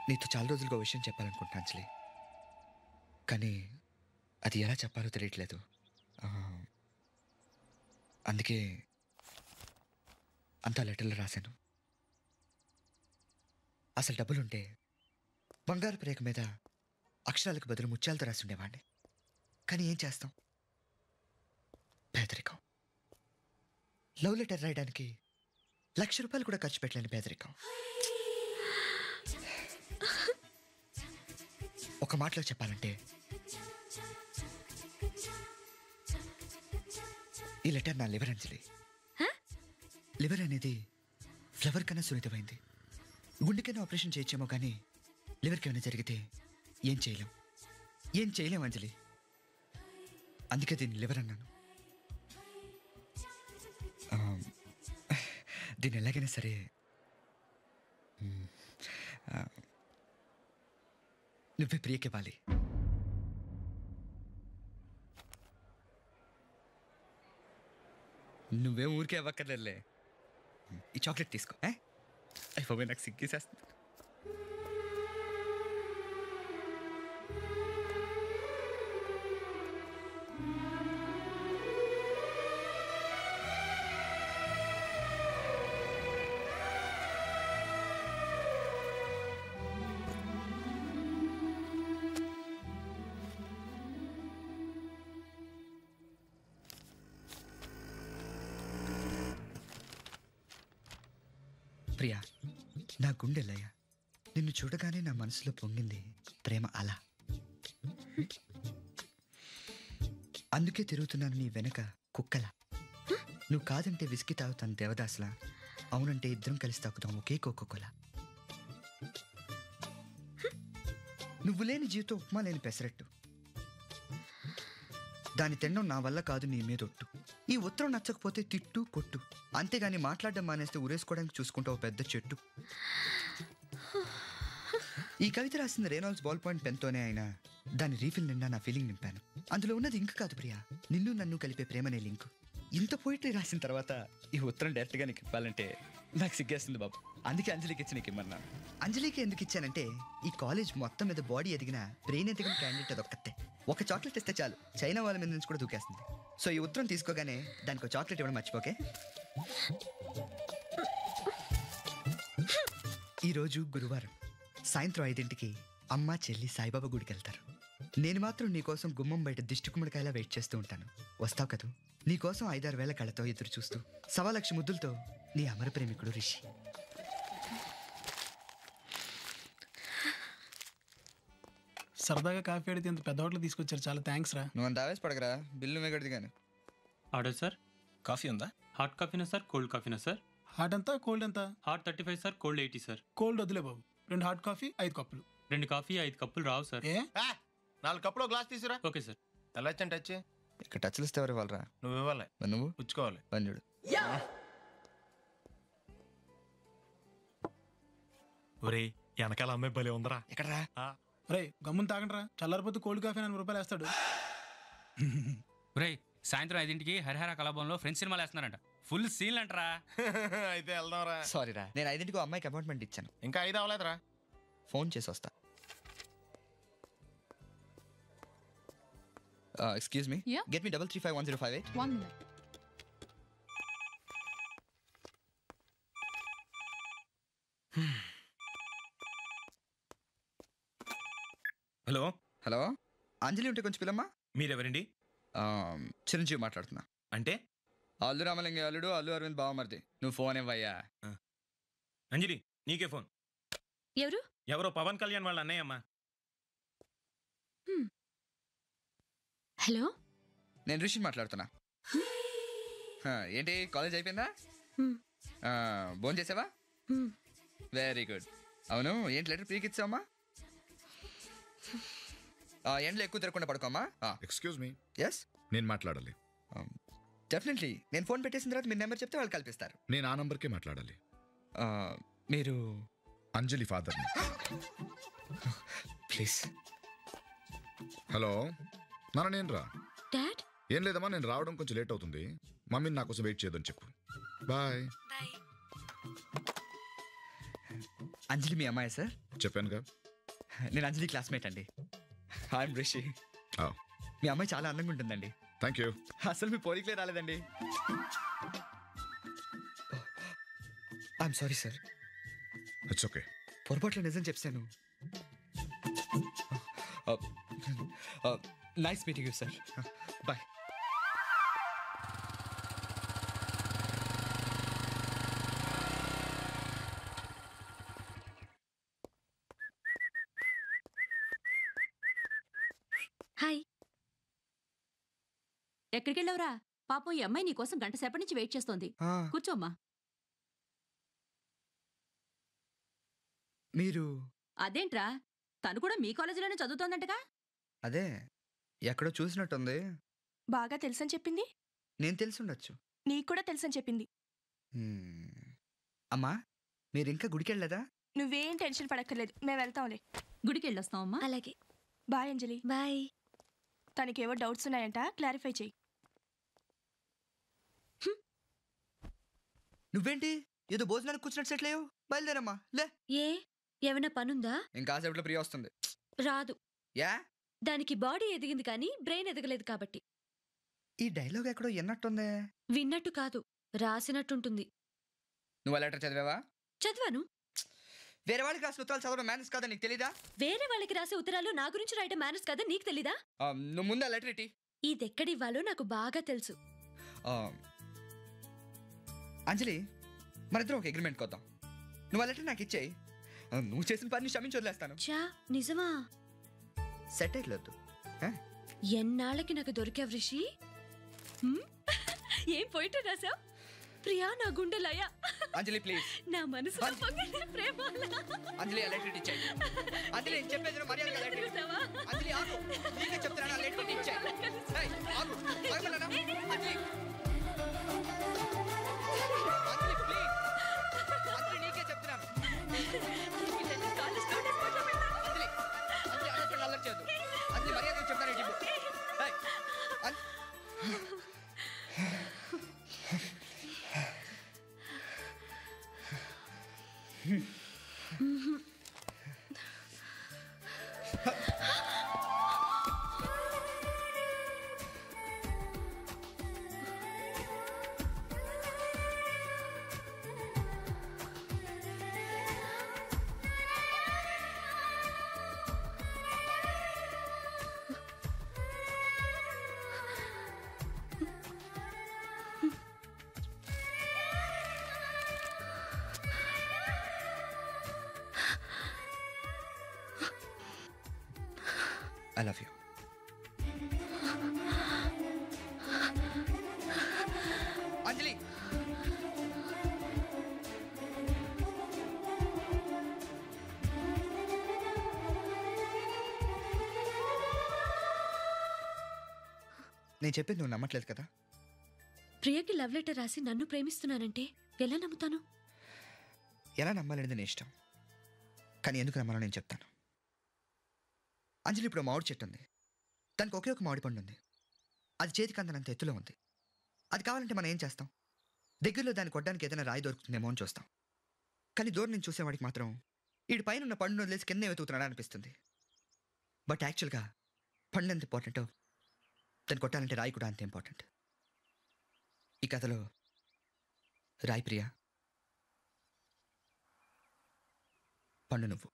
నీతో చాలా రోజులుగా ఒక విషయం చెప్పాలనుకుంటున్నాను అంజలి, కానీ అది ఎలా చెప్పాలో తెలియట్లేదు. అందుకే అంతా లెటర్లు రాశాను. అసలు డబ్బులుంటే బంగారు రేఖ మీద అక్షరాలకు బదులు ముత్యాలతో రాసి ఉండేవాడిని. కానీ ఏం చేస్తాం, పేదరికం. లవ్ లెటర్ రాయడానికి ₹1,00,000 కూడా ఖర్చు పెట్టలేని పేదరికం. ఒక మాటలో చెప్పాలంటే ఈ లెటర్ నా లివర్ అంజలి. లివర్ అనేది ఫ్లవర్ కన్నా సున్నితమైంది. గుండెకైనా ఆపరేషన్ చేయొచ్చేమో కానీ లివర్కి ఏమైనా జరిగితే ఏం చేయలేం అంజలి. అందుకే దీన్ని లివర్ అన్నాను. దీన్ని ఎలాగైనా సరే నువ్వే ప్రియకివ్వాలి. నువ్వేం ఊరికే అవ్వక్కర్లేదులే. ఈ చాక్లెట్ తీసుకో. అయిపోయి నాకు సిగ్గేసేస్తుంది. ప్రియా, నా గుండెలయ్య, నిన్ను చూడగానే నా మనసులో పొంగింది ప్రేమ అలా. అందుకే తిరుగుతున్నాను నీ వెనక కుక్కలా. నువ్వు కాదంటే విసికి తాగుతాను దేవదాసులా, అవునంటే ఇద్దరం కలిసి తాగుతాం ఒకే కోకోకోలా. నువ్వు లేని జీవితం ఉప్మా లేని పెసరట్టు. దాని తినడం నా వల్ల కాదు, నీ మీద ఒట్టు. ఈ ఉత్తరం నచ్చకపోతే తిట్టు కొట్టు, అంతేగాని మాట్లాడడం మానేస్తే ఉరేసుకోవడానికి చూసుకుంటావు పెద్ద చెట్టు. ఈ కవిత రాసింది రేనాల్డ్స్ బాల్ పాయింట్ పెన్తోనే అయినా దాని రీఫిల్ నిండా నా ఫీలింగ్ నింపాను. అందులో ఉన్నది ఇంక కాదు ప్రియా, నిన్ను నన్ను కలిపే ప్రేమనే లింకు. ఇంత పోయిటరీ రాసిన తర్వాత ఈ ఉత్తరం డైరెక్ట్గా నీకు ఇవ్వాలంటే నాకు సిగ్గేస్తుంది బాబు. అందుకే అంజలికి ఇచ్చి నీకు ఇమ్మన్నాను. అంజలికి ఎందుకు ఇచ్చానంటే ఈ కాలేజ్ మొత్తం మీద బాడీ ఎదిగిన బ్రెయిన్ ఎదిగిన క్యాండిడేట్ అదొక్కతే. ఒక చాక్లెట్ ఇస్తే చాలు, చైనా వాళ్ళ మీద నుంచి కూడా దూకేస్తుంది. సో ఈ ఉత్తరం తీసుకోగానే దానికి ఒక చాక్లెట్ ఇవ్వడం మర్చిపోకే. ఈరోజు గురువారం సాయంత్రం 5ంటికి అమ్మ చెల్లి సాయిబాబా గుడికి వెళ్తారు. నేను మాత్రం నీకోసం గుమ్మం బయట దిష్టి కుమ్మడికాయలా వెయిట్ చేస్తూ ఉంటాను. వస్తావు కదూ? నీకోసం 5-6 వేల కళ్ళతో ఎదురు చూస్తూ 1,00,000 ముద్దులతో నీ అమర ప్రేమికుడు రిషి. సరదాగా కాఫీ అడిగితే ఇంత పెద్ద హోటల్ తీసుకొచ్చారు, చాలా థ్యాంక్స్ రా. నువ్వు అంత ఆవేశ పడగరా, బిల్లు మేగడిది కానీ. Order sir. కాఫీ ఉందా? హాట్ కాఫీనా సార్, కోల్డ్ కాఫీనా సార్? హాట్ ఎంత, కోల్డ్ ఎంత? Hot 35 sir, cold 80 sir. Cold వద్దులే బాబు, 2 హాట్ కాఫీ 5 కప్పులు. 2 కాఫీ 5 కప్పులు రావు సార్. ఏ 4 కప్పులు గ్లాస్ తీసుకురా. Okay sir. ఎలా వచ్చాను టచ్? ఇక్కడ టచ్లు ఇస్తే ఎవరు ఇవ్వాలరా? నువ్వు ఇవ్వాలి. నువ్వు పుచ్చుకోవాలి. పంజుడు. ఒరే వెనకాల అమ్మాయి భలే ఉందరా. ఎక్కడరా? రే గమ్మున తాగండిరా, చల్లారిపోతే కోల్డ్ కాఫీ 40 రూపాయలు వేస్తాడు. రే సాయంత్రం 5ంటికి హరిహర కళాభవన్లో ఫ్రెండ్స్ సినిమాలు వేస్తున్నారంట, ఫుల్ సీన్ అంటరా. అయితే వెళ్దాంరా. సారీ రా, నేను 5ంటికి అమ్మాయికి అపాయింట్మెంట్ ఇచ్చాను. ఇంకా 5 అవ్వలేదురా. ఫోన్ చేసి వస్తా. Excuse me, get me 33510558. 1 minute. Hello hello, Anjali ఉంటే కొంచెం పిల్లమ్మా. మీరెవరండి? చిరంజీవి మాట్లాడుతున్నా. అంటే అల్లు రామలింగ అల్లుడు, అల్లు అరవింద్ బావమరిది. నువ్వు ఫోన్ ఇవ్వయ్యా. అంజలి నీకే ఫోన్. ఎవరు? ఎవరో పవన్ కళ్యాణ్ వాళ్ళ అన్నయ్యమ్మా. హలో, నేను రిషి మాట్లాడుతున్నా. ఏంటి కాలేజ్ అయిపోయిందా? భోన్ చేసావా? Very good. అవును, ఏంటి లెటర్ పీకి ఇచ్చావమ్మా? ఎండలో ఎక్కువ తిరగకుండా పడుకోమ్మా. ఎక్స్క్యూజ్ మీ, ఎస్, నేను మాట్లాడాలి. డెఫినెట్లీ. నేను ఫోన్ పెట్టేసిన తర్వాత మీరు నెంబర్ చెప్తే వాళ్ళు కల్పిస్తారు. నేను ఆ నంబర్కే మాట్లాడాలి. మీరు అంజలి ఫాదర్ని. ప్లీజ్. హలో నాన్న, నేను రా. డాడ్ ఏం లేదమ్మా, నేను రావడం కొంచెం లేట్ అవుతుంది. మమ్మీని నా కోసం వెయిట్ చేయదని చెప్పు. బాయ్. బాయ్. అంజలి మీ అమ్మాయి సార్? చెప్పానుగా. నేను అంజలి క్లాస్మేట్ అండి. ఐఎమ్ రిషి. మీ అమ్మాయి చాలా అందంగా ఉంటుందండి. Thank you. అసలు మీ పోలికలే రాలేదండి. I'm sorry sir. It's okay. పొరపాట్లో నిజం చెప్పాను. Nice meeting you sir. Bye. Hi. ఎక్కడికి వెళ్ళావురా? పాపం ఈ అమ్మాయి నీకోసం గంట సేపటి నుంచి వెయిట్ చేస్తోంది. కూర్చోమ్మా. మీరు అదేంట్రా, తను కూడా మీ కాలేజీలోనే చదువుతోందంటగా? అదే ఎక్కడో చూసినట్టుంది. బాగా తెలుసని చెప్పింది. నేను తెలిసి ఉండొచ్చు. నీకు కూడా తెలుసని చెప్పింది. అమ్మా మీరు ఇంకా గుడికి వెళ్ళలేదా? నువ్వేం టెన్షన్ పడక్కర్లేదు, మేము వెళ్తాంలే. గుడికి వెళ్ళొస్తామమ్మా. అలాగే. బాయ్ అంజలి. బాయ్. తనకేవో డౌట్స్ ఉన్నాయంట, క్లారిఫై చెయ్యి. నువ్వేంటి ఏదో భోజనానికి కూర్చున్నట్టు సెట్ లేవు? బయలుదేరమ్మా లే. ఏ ఏమైనా పనుందా? ఇంకాసేపట్లో ప్రియ వస్తుంది. రాదు. యా? దానికి బాడీ ఎదిగింది కానీ బ్రెయిన్ ఎదగలేదు కాబట్టి. ఈ డైలాగ్ ఎక్కడో ఎన్నట్టుందే. విన్నట్టు కాదు, రాసినట్టుంటుంది. నువ్వు ఆ లెటర్ చదివావా? చదివాను. వేరే వాళ్ళకి రాసిన ఉత్తరాలు చదవడం మేనేజ్ కాదా నీకు తెలీదా? వేరే వాళ్ళకి రాసే ఉత్తరాలు నా గురించి రాయటం మేనేజ్ కదా నీకు తెలీదా? నువ్వు ముందు ఆ లెటర్ ఇటీ. ఇదెక్కడివ్వాలో నాకు బాగా తెలుసు. అంజలి మనిద్దరం ఒక అగ్రిమెంట్ కొద్దాం. నువ్వు ఆ లెటర్ నాకు ఇచ్చేయి, నువ్వు చేసిన పని క్షమించి వదిలేస్తాను. చా నిజమా? సెట్ అయ్యలేదు. ఎన్నాళ్ళకి నాకు దొరికావు రిషి. ఏం పోయిట రాసావు? ప్రియా నా గుండెలయ. అంజలి ప్లీజ్. నా మనసు ప్రేమ. అంజలి ఆ లెటర్ ఇచ్చేయి. అంజలి నేను చెప్పేది మర్యాదగా లెటర్ ఇచ్చేయి. అంజలి ఆగు, నీకే చెప్తున్నాను ఆ లెటర్ ఇచ్చేయి. ఏయ్ ఆగు, ఆగమన్నానా? అంజలి అంజలి ప్లీజ్. అంజలి నీకే చెప్తున్నాను. అంజలి అంజలి అలర్ట్ అలర్ట్ చేయొద్దు. అంజలి మర్యాదగా చెప్తాను ఇటు. ఏయ్ I love you. అంజలి నేను చెప్పింది నువ్వు నమ్మట్లేదు కదా? ప్రియకి లవ్ లెటర్ రాసి నన్ను ప్రేమిస్తున్నానంటే ఎలా నమ్ముతాను? ఎలా నమ్మాలనేది నీ ఇష్టం, కానీ ఎందుకు నమ్మాలో నేను చెప్తాను. అంజలి ఇప్పుడు మామిడి చెట్టు ఉంది. దానికి ఒకే ఒక మామిడి పండు ఉంది. అది చేతికి అందనంత ఎత్తులో ఉంది. అది కావాలంటే మనం ఏం చేస్తాం? దగ్గరలో దాన్ని కొట్టడానికి ఏదైనా రాయి దొరుకుతుందేమో అని చూస్తాం. కానీ దూరం నుంచి చూసేవాడికి మాత్రం ఈడు పైన ఉన్న పండును వదిలేసి కింద వెతుకుతున్నాడా అనిపిస్తుంది. బట్ యాక్చువల్గా పండు ఎంత ఇంపార్టెంటో దాన్ని కొట్టాలంటే రాయి కూడా అంత ఇంపార్టెంట్. ఈ కథలో రాయి ప్రియా, పండు నువ్వు.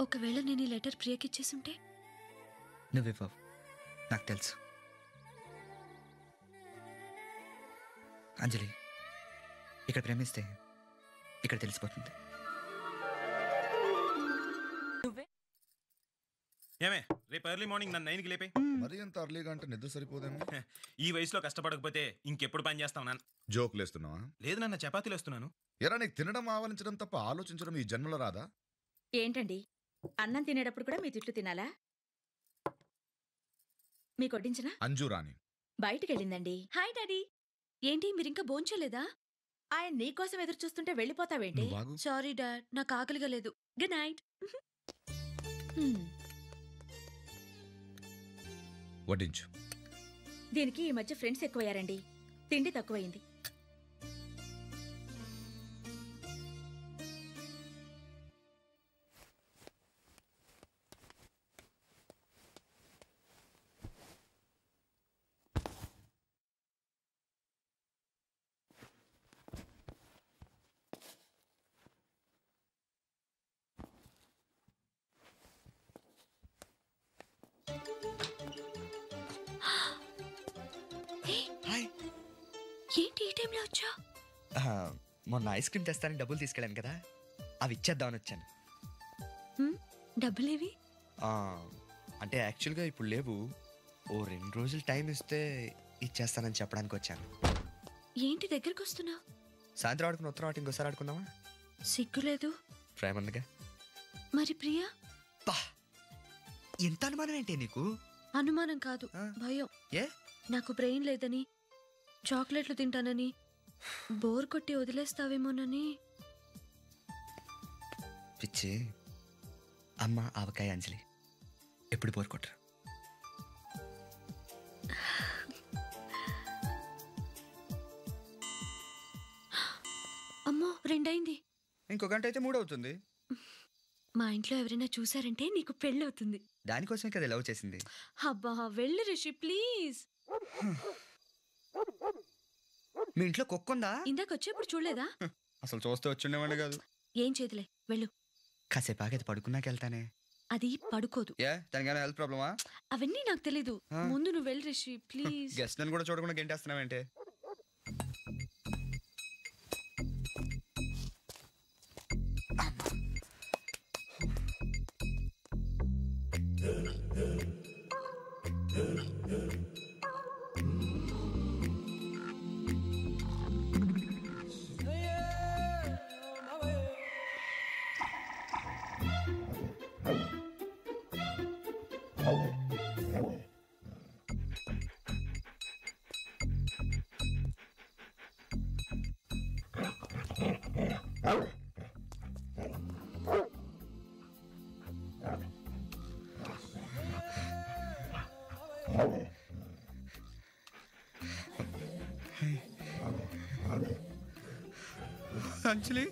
ఒకవేళ నేను ఈ లెటర్ ప్రియకిచ్చేసుంటే? నువ్వివ్వవు, నాకు తెలుసు. అంజలి ఇక్కడ ప్రేమిస్తే ఇక్కడ తెలిసిపోతుంది. ఏమే రేపు ఎర్లీ మార్నింగ్ నన్ను 9కి లేపే. మరి ఎంత అర్లీగా అంటే నిద్ర సరిపోదేమో. ఈ వయసులో కష్టపడకపోతే ఇంకెప్పుడు పని చేస్తావు నాన్న? జోకులు వేస్తున్నావా? లేదు నాన్న, చపాతీలు వేస్తున్నాను. ఎరా నీకు తినడం ఆవలించడం తప్ప ఆలోచించడం ఈ జన్మలో రాదా? ఏంటండి, అన్నం తినేటప్పుడు కూడా మీ తిట్లు తినాలా? మీకు వడ్డించనా? అంజు రాణి బయటికి వెళ్ళిందండి. Hi daddy. ఏంటి మీరింకా భోంచలేదా? ఆయన నీకోసం ఎదురు చూస్తుంటే వెళ్ళిపోతావేంటి? నువ్వు ఆగు. సారీ డాడ్, నాకు ఆకలిగా లేదు. Good night. వడ్డించు. దీనికి ఈ మధ్య ఫ్రెండ్స్ ఎక్కువయ్యారండి, తిండి తక్కువైంది. హాయ్. ఏంటి ఈ టైంలో వచ్చా? మొన్న ఐస్ క్రీమ్ తెస్తానని డబ్బులు తీసుకెళ్ళాను కదా, అవి ఇచ్చేద్దామని వచ్చాను. డబ్బులేవి? అంటే యాక్చువల్గా ఇప్పుడు లేవు, ఓ 2 రోజులు టైం ఇస్తే ఇచ్చేస్తానని చెప్పడానికి వచ్చాను. ఏంటి దగ్గరకు వస్తున్నావు? సాయంత్రం ఆడుకుని ఉత్తరం ఆట ఇంకోసారి ఆడుకుందామా? సిగ్గులేదు. ప్రేమ ఉందిగా. మరి ప్రియా? బా, ఎంత అనుమానం ఏంటి నీకు? అనుమానం కాదు, భయం. ఏ? నాకు బ్రెయిన్ లేదని, చాక్లెట్లు తింటానని, బోర్ కొట్టి వదిలేస్తావేమోనని. పిచ్చి అమ్మ ఆవకాయ అంజలి ఎప్పుడు బోర్ కొట్టరు. అమ్మో 2 అయింది. ఇంకో గంట అయితే 3 అవుతుంది. మా ఇంట్లో ఎవరైనా చూసారంటే నీకు పెళ్ళవుతుంది. దానికోసమే కదా లవ్ చేసింది. అబ్బా వెళ్ళు రిషి ప్లీజ్. మీ ఇంట్లో కుక్కుందా? ఇందాక వచ్చేప్పుడు చూడలేదా? అసలు చూస్తే వచ్చిండేవాడి కాదు. ఏం చేతులే వెళ్ళు. కాసేపు ఆగేది పడుకున్నాక వెళ్తానే. అది పడుకోదు. ఏ దానికైనా హెల్త్ ప్రాబ్లమా? అవన్నీ నాకు తెలీదు. ముందు నువ్వు వెళ్ళు రిషి ప్లీజ్. గెస్ట్ నన్ను కూడా చూడకుండా గెంటేస్తున్నావేంటే? అంజలి,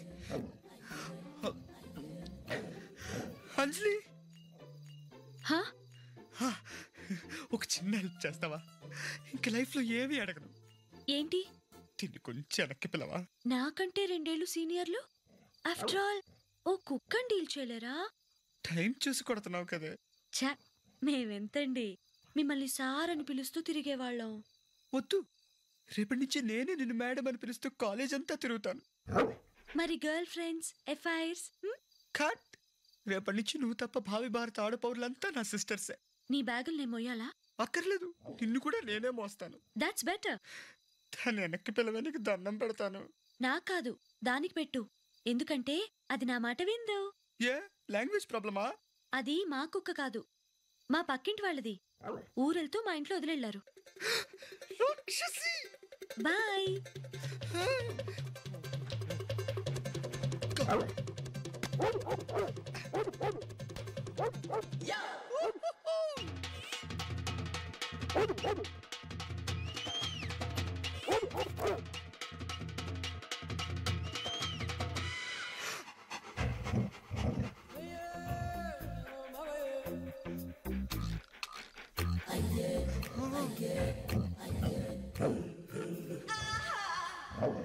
అంజలి, ఒక చిన్న హెల్ప్ చేస్తావా? ఇంక లైఫ్ లో ఏమీ అడగను. ఏంటి? తిని కొంచెం వెనక్కి పిల్లవా? నాకంటే 2 ఏళ్ళు సీనియర్లు. ఆఫ్టర్ ఆల్ ఓ కుక్కని డీల్ చేయలేరా? టైం చూసి కొడుతున్నావు కదా. ఛా, మేమెంతండి మిమ్మల్ని సార్ అని పిలుస్తూ తిరిగేవాళ్ళం. వద్దు, రేపటి నుంచి నేనే నిన్ను మేడం అని పిలుస్తూ కాలేజ్ అంతా తిరుగుతాను. మరి గర్ల్ ఫ్రెండ్స్, ఎఫ్ఐఆర్స్? కట్. రేపటి నుంచి నువ్వు తప్ప భావి భారత ఆడపౌరులంతా నా సిస్టర్సే. నీ బ్యాగులు నేను మొయ్యాలా? అక్కర్లేదు, నిన్ను కూడా నేనే మోస్తాను. That's better. దాన్ని వెనక్కి పిల్లవే, నీకు దండం పెడతాను. నాకు కాదు, దానికి పెట్టు. ఎందుకంటే అది నా మాట విందు. ఏ లాంగ్వేజ్ ప్రాబ్లమా? అది మా కుక్క కాదు, మా పక్కింటి వాళ్ళది. ఊరెళ్తూ మా ఇంట్లో వదిలేళ్లారు. బాయ్. Oh.